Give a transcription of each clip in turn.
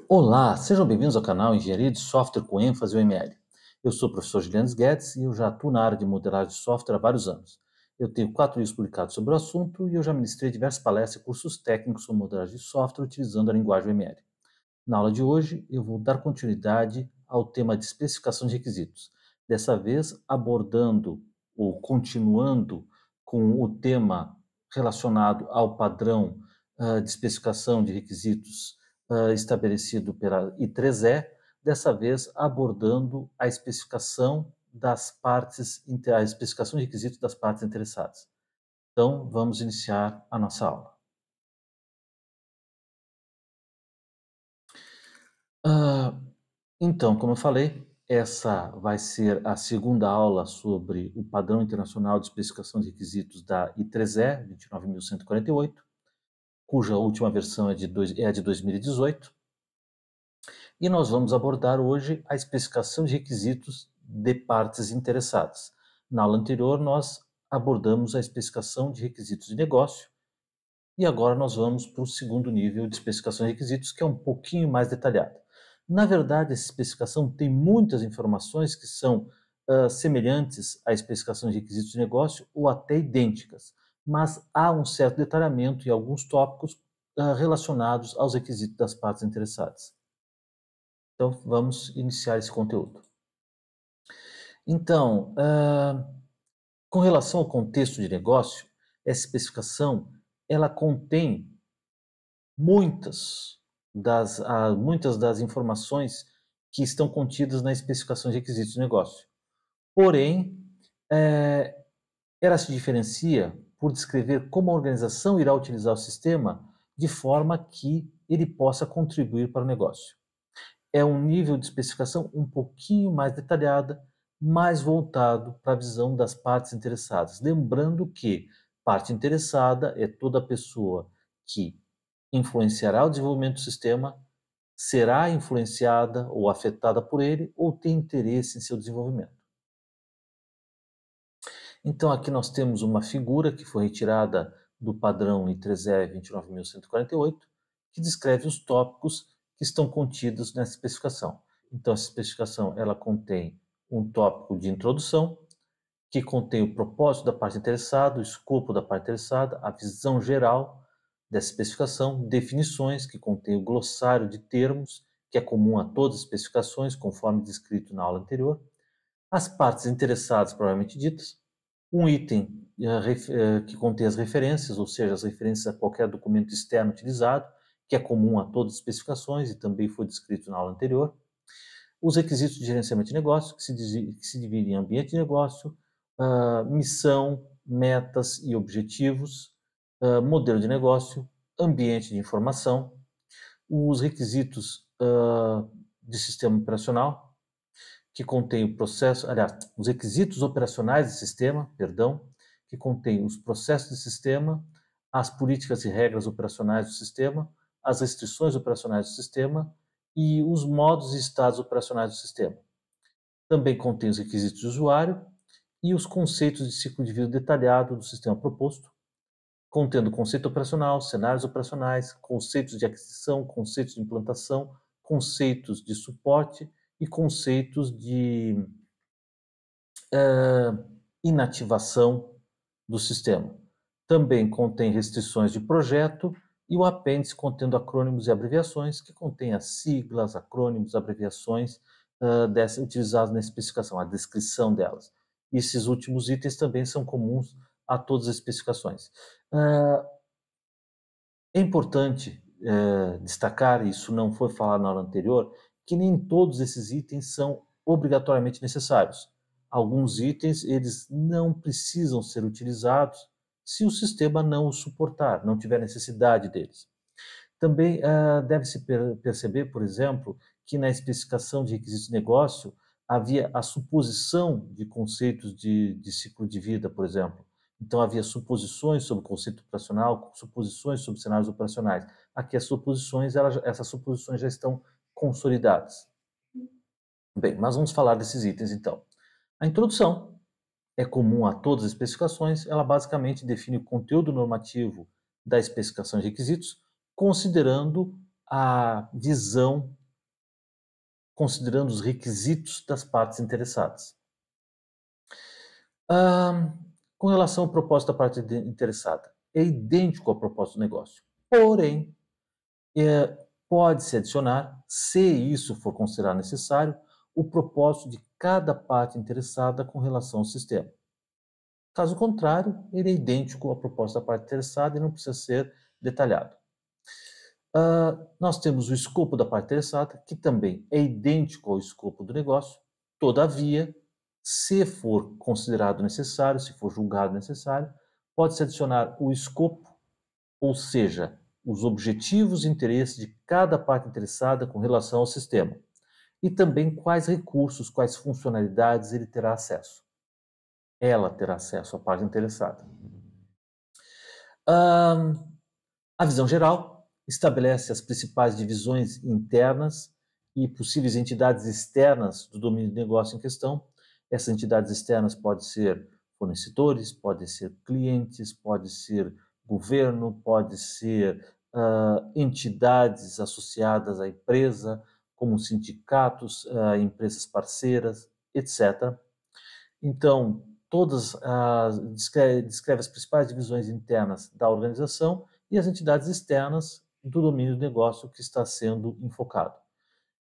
Olá, sejam bem-vindos ao canal Engenharia de Software com ênfase UML. Eu sou o professor Juliano Guedes e eu já atuo na área de modelagem de software há vários anos. Eu tenho 4 livros publicados sobre o assunto e eu já ministrei diversas palestras e cursos técnicos sobre modelagem de software utilizando a linguagem UML. Na aula de hoje, eu vou dar continuidade ao tema de especificação de requisitos. Dessa vez, abordando ou continuando com o tema relacionado ao padrão de especificação de requisitos estabelecido pela I3E, dessa vez abordando a especificação das partes, a especificação de requisitos das partes interessadas. Então, vamos iniciar a nossa aula. Ah, Então, como eu falei, essa vai ser a segunda aula sobre o padrão internacional de especificação de requisitos da I3E, 29148, cuja última versão é a de 2018. E nós vamos abordar hoje a especificação de requisitos de partes interessadas. Na aula anterior, nós abordamos a especificação de requisitos de negócio, e agora nós vamos para o segundo nível de especificação de requisitos, que é um pouquinho mais detalhado. Na verdade, essa especificação tem muitas informações que são semelhantes à especificação de requisitos de negócio ou até idênticas, mas há um certo detalhamento em alguns tópicos relacionados aos requisitos das partes interessadas. Então, vamos iniciar esse conteúdo. Então, com relação ao contexto de negócio, essa especificação ela contém muitas das informações que estão contidas na especificação de requisitos de negócio. Porém, eh, ela se diferencia por descrever como a organização irá utilizar o sistema de forma que ele possa contribuir para o negócio. É um nível de especificação um pouquinho mais detalhada, mais voltado para a visão das partes interessadas. Lembrando que parte interessada é toda pessoa que influenciará o desenvolvimento do sistema, será influenciada ou afetada por ele ou tem interesse em seu desenvolvimento. Então, aqui nós temos uma figura que foi retirada do padrão I3E 29148, que descreve os tópicos que estão contidos nessa especificação. Então, essa especificação ela contém um tópico de introdução, que contém o propósito da parte interessada, o escopo da parte interessada, a visão geral dessa especificação, definições, que contém o glossário de termos, que é comum a todas as especificações, conforme descrito na aula anterior, as partes interessadas, propriamente ditas, um item que contém as referências, ou seja, as referências a qualquer documento externo utilizado, que é comum a todas as especificações e também foi descrito na aula anterior, os requisitos de gerenciamento de negócio, que se dividem em ambiente de negócio, missão, metas e objetivos, modelo de negócio, ambiente de informação, os requisitos de sistema operacional, que contém o processo, aliás, os requisitos operacionais do sistema, perdão, que contém os processos do sistema, as políticas e regras operacionais do sistema, as restrições operacionais do sistema e os modos e estados operacionais do sistema. Também contém os requisitos de usuário e os conceitos de ciclo de vida detalhado do sistema proposto, contendo conceito operacional, cenários operacionais, conceitos de aquisição, conceitos de implantação, conceitos de suporte e conceitos de inativação do sistema. Também contém restrições de projeto e o apêndice contendo acrônimos e abreviações, que contém as siglas, acrônimos, abreviações utilizadas na especificação, a descrição delas. Esses últimos itens também são comuns a todas as especificações. É importante destacar, isso não foi falado na aula anterior, que nem todos esses itens são obrigatoriamente necessários. Alguns itens eles não precisam ser utilizados se o sistema não os suportar, não tiver necessidade deles. Também deve-se perceber, por exemplo, que na especificação de requisitos de negócio havia a suposição de conceitos de ciclo de vida, por exemplo. Então, havia suposições sobre o conceito operacional, suposições sobre cenários operacionais. Aqui, essas suposições já estão consolidadas. Bem, mas vamos falar desses itens, então. A introdução é comum a todas as especificações, ela basicamente define o conteúdo normativo da especificação de requisitos, considerando a visão considerando os requisitos das partes interessadas. Ah, com relação ao propósito da parte interessada, é idêntico ao propósito do negócio. Porém, pode-se adicionar, se isso for considerado necessário, o propósito de cada parte interessada com relação ao sistema. Caso contrário, ele é idêntico ao propósito da parte interessada e não precisa ser detalhado. Nós temos o escopo da parte interessada, que também é idêntico ao escopo do negócio. Todavia, se for considerado necessário, se for julgado necessário, pode-se adicionar o escopo, ou seja, os objetivos e interesses de cada parte interessada com relação ao sistema, e também quais recursos, quais funcionalidades ele terá acesso. Ela terá acesso à parte interessada. A visão geral estabelece as principais divisões internas e possíveis entidades externas do domínio do negócio em questão. Essas entidades externas podem ser fornecedores, podem ser clientes, pode ser governo, pode ser entidades associadas à empresa, como sindicatos, empresas parceiras, etc. Então, descreve as principais divisões internas da organização e as entidades externas do domínio do negócio que está sendo enfocado.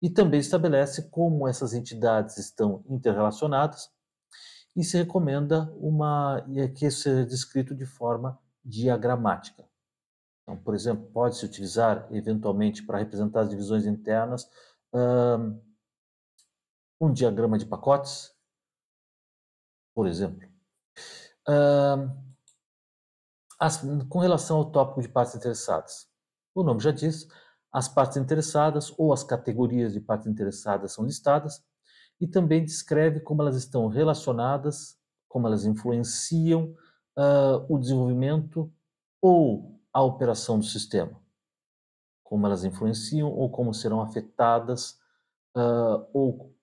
E também estabelece como essas entidades estão interrelacionadas e se recomenda que isso seja descrito de forma diagramática. Então, por exemplo, pode-se utilizar, eventualmente, para representar as divisões internas, um diagrama de pacotes, por exemplo. Com relação ao tópico de partes interessadas, o nome já diz, as partes interessadas ou as categorias de partes interessadas são listadas e também descreve como elas estão relacionadas, como elas influenciam o desenvolvimento ou a operação do sistema, como elas influenciam ou como serão afetadas ou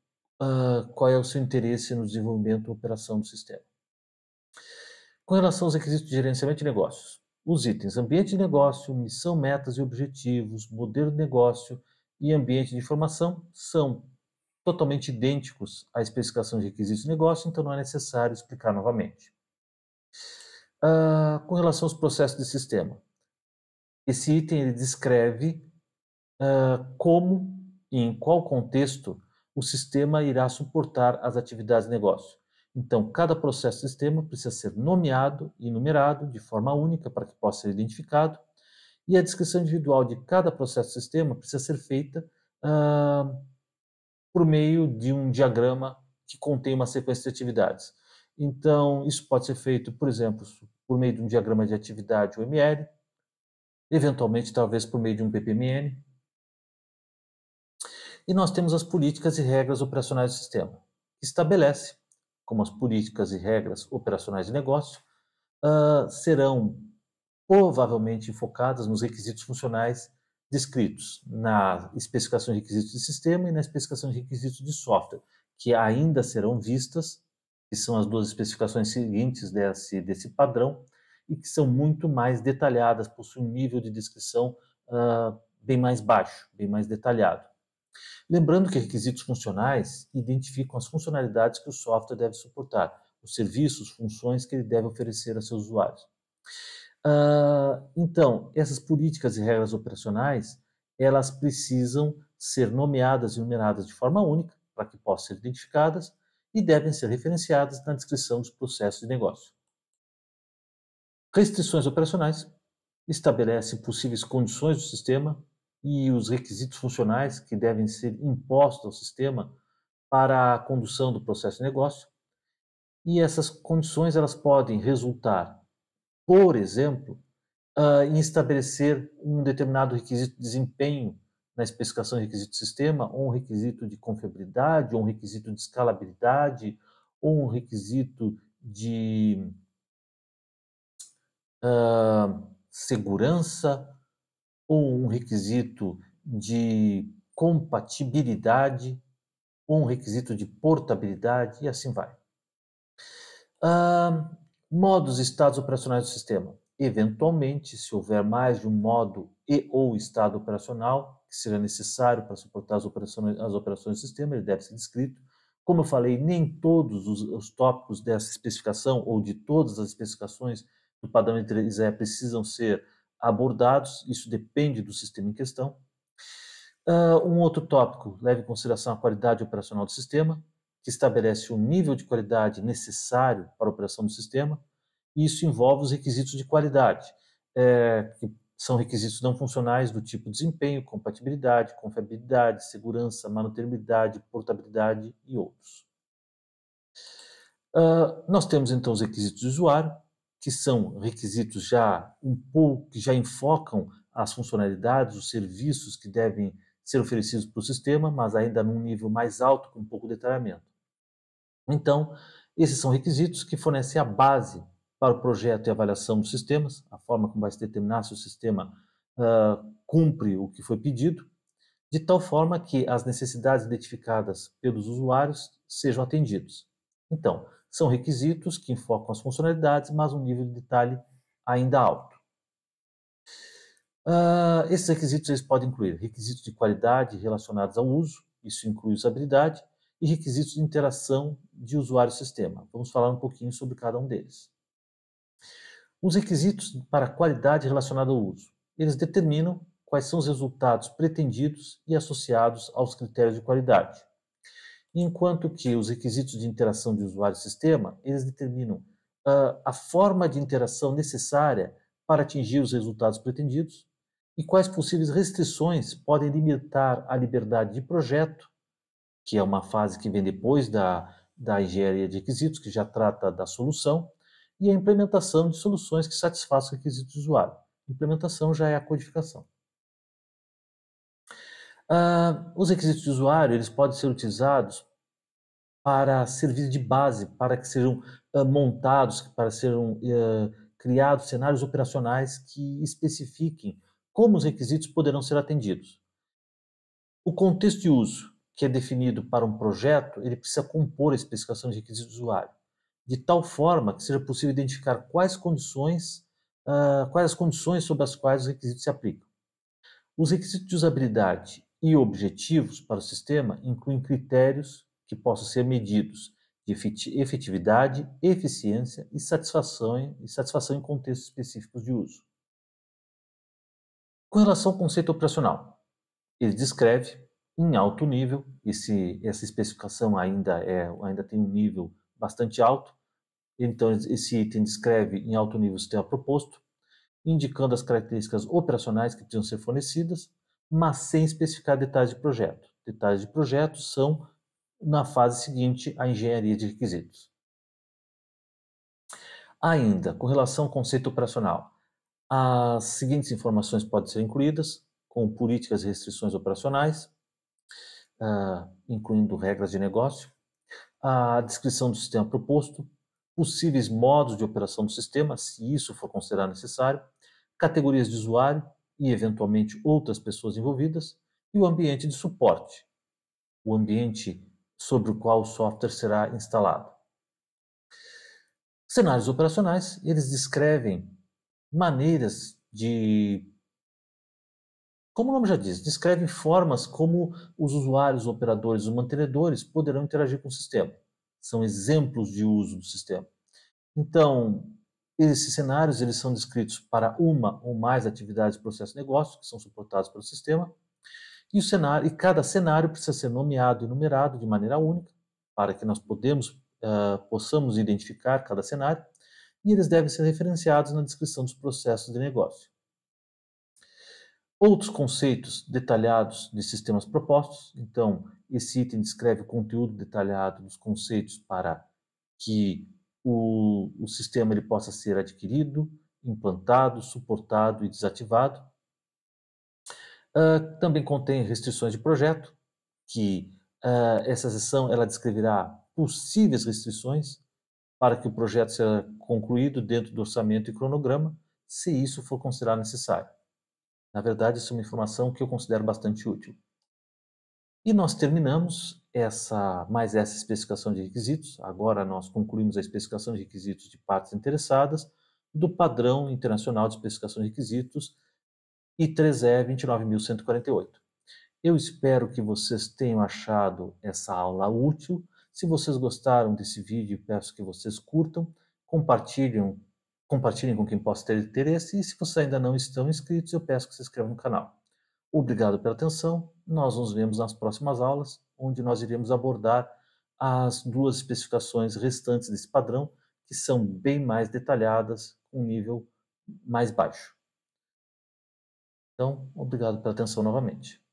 qual é o seu interesse no desenvolvimento ou operação do sistema. Com relação aos requisitos de gerenciamento de negócios, os itens ambiente de negócio, missão, metas e objetivos, modelo de negócio e ambiente de informação são totalmente idênticos à especificação de requisitos de negócio, então não é necessário explicar novamente. Com relação aos processos de sistema, esse item ele descreve como e em qual contexto o sistema irá suportar as atividades de negócio. Então, cada processo de sistema precisa ser nomeado e numerado de forma única para que possa ser identificado, e a descrição individual de cada processo de sistema precisa ser feita por meio de um diagrama que contém uma sequência de atividades. Então, isso pode ser feito, por exemplo, por meio de um diagrama de atividade UML, eventualmente, talvez por meio de um PPMN. E nós temos as políticas e regras operacionais do sistema, que estabelece como as políticas e regras operacionais de negócio serão provavelmente focadas nos requisitos funcionais descritos na especificação de requisitos de sistema e na especificação de requisitos de software, que ainda serão vistas, que são as duas especificações seguintes desse padrão, e que são muito mais detalhadas, possuem um nível de descrição bem mais baixo, bem mais detalhado. Lembrando que requisitos funcionais identificam as funcionalidades que o software deve suportar, os serviços, funções que ele deve oferecer a seus usuários. Então, essas políticas e regras operacionais, elas precisam ser nomeadas e numeradas de forma única, para que possam ser identificadas, e devem ser referenciadas na descrição dos processos de negócio. Restrições operacionais estabelecem possíveis condições do sistema e os requisitos funcionais que devem ser impostos ao sistema para a condução do processo de negócio. E essas condições elas podem resultar, por exemplo, em estabelecer um determinado requisito de desempenho na especificação de requisito de sistema, ou um requisito de confiabilidade, ou um requisito de escalabilidade, ou um requisito de segurança, ou um requisito de compatibilidade, ou um requisito de portabilidade, e assim vai. Modos e estados operacionais do sistema. Eventualmente, se houver mais de um modo e ou estado operacional, que seja necessário para suportar as operações do sistema, ele deve ser descrito. Como eu falei, nem todos os tópicos dessa especificação ou de todas as especificações do padrão I3E precisam ser abordados, isso depende do sistema em questão. Um outro tópico leva em consideração a qualidade operacional do sistema, que estabelece o nível de qualidade necessário para a operação do sistema, e isso envolve os requisitos de qualidade, que são requisitos não funcionais do tipo desempenho, compatibilidade, confiabilidade, segurança, manutenibilidade, portabilidade e outros. Nós temos então os requisitos de usuário, que são requisitos que já enfocam as funcionalidades, os serviços que devem ser oferecidos para o sistema, mas ainda num nível mais alto, com um pouco de detalhamento. Então, esses são requisitos que fornecem a base para o projeto e avaliação dos sistemas, a forma como vai se determinar se o sistema cumpre o que foi pedido, de tal forma que as necessidades identificadas pelos usuários sejam atendidas. Então, são requisitos que enfocam as funcionalidades, mas um nível de detalhe ainda alto. Esses requisitos eles podem incluir requisitos de qualidade relacionados ao uso, isso inclui usabilidade, e requisitos de interação de usuário-sistema. Vamos falar um pouquinho sobre cada um deles. Os requisitos para qualidade relacionada ao uso, eles determinam quais são os resultados pretendidos e associados aos critérios de qualidade. Enquanto que os requisitos de interação de usuário-sistema, eles determinam a forma de interação necessária para atingir os resultados pretendidos e quais possíveis restrições podem limitar a liberdade de projeto, que é uma fase que vem depois da engenharia de requisitos, que já trata da solução, e a implementação de soluções que satisfaçam os requisitos do usuário. A implementação já é a codificação. Os requisitos de usuário eles podem ser utilizados para servir de base, para que sejam montados, para serem criados cenários operacionais que especifiquem como os requisitos poderão ser atendidos. O contexto de uso, que é definido para um projeto, ele precisa compor a especificação de requisitos do usuário, de tal forma que seja possível identificar quais as condições sobre as quais os requisitos se aplicam. Os requisitos de usabilidade e objetivos para o sistema incluem critérios que possam ser medidos de efetividade, eficiência e satisfação em contextos específicos de uso. Com relação ao conceito operacional, ele descreve em alto nível, essa especificação ainda tem um nível bastante alto, então esse item descreve em alto nível o sistema proposto, indicando as características operacionais que precisam ser fornecidas, mas sem especificar detalhes de projeto. Detalhes de projeto são, na fase seguinte, a engenharia de requisitos. Ainda, com relação ao conceito operacional, as seguintes informações podem ser incluídas, como políticas e restrições operacionais, incluindo regras de negócio, a descrição do sistema proposto, possíveis modos de operação do sistema, se isso for considerado necessário, categorias de usuário e, eventualmente, outras pessoas envolvidas, e o ambiente de suporte, o ambiente sobre o qual o software será instalado. Cenários operacionais, eles descrevem maneiras como o nome já diz, descrevem formas como os usuários, os operadores, os mantenedores poderão interagir com o sistema. São exemplos de uso do sistema. Então, esses cenários eles são descritos para uma ou mais atividades, processos e negócios que são suportados pelo sistema. E cada cenário precisa ser nomeado e numerado de maneira única, para que nós possamos identificar cada cenário, e eles devem ser referenciados na descrição dos processos de negócio. Outros conceitos detalhados de sistemas propostos, então, esse item descreve o conteúdo detalhado dos conceitos para que o sistema ele possa ser adquirido, implantado, suportado e desativado. Também contém restrições de projeto, que essa seção ela descreverá possíveis restrições para que o projeto seja concluído dentro do orçamento e cronograma, se isso for considerado necessário. Na verdade, isso é uma informação que eu considero bastante útil. E nós terminamos essa especificação de requisitos. Agora nós concluímos a especificação de requisitos de partes interessadas do padrão internacional de especificação de requisitos I3E 29148. Eu espero que vocês tenham achado essa aula útil. Se vocês gostaram desse vídeo, peço que vocês curtam, compartilhem, compartilhem com quem possa ter interesse, e se vocês ainda não estão inscritos, eu peço que se inscrevam no canal. Obrigado pela atenção. Nós nos vemos nas próximas aulas, onde nós iremos abordar as duas especificações restantes desse padrão, que são bem mais detalhadas, com um nível mais baixo. Então, obrigado pela atenção novamente.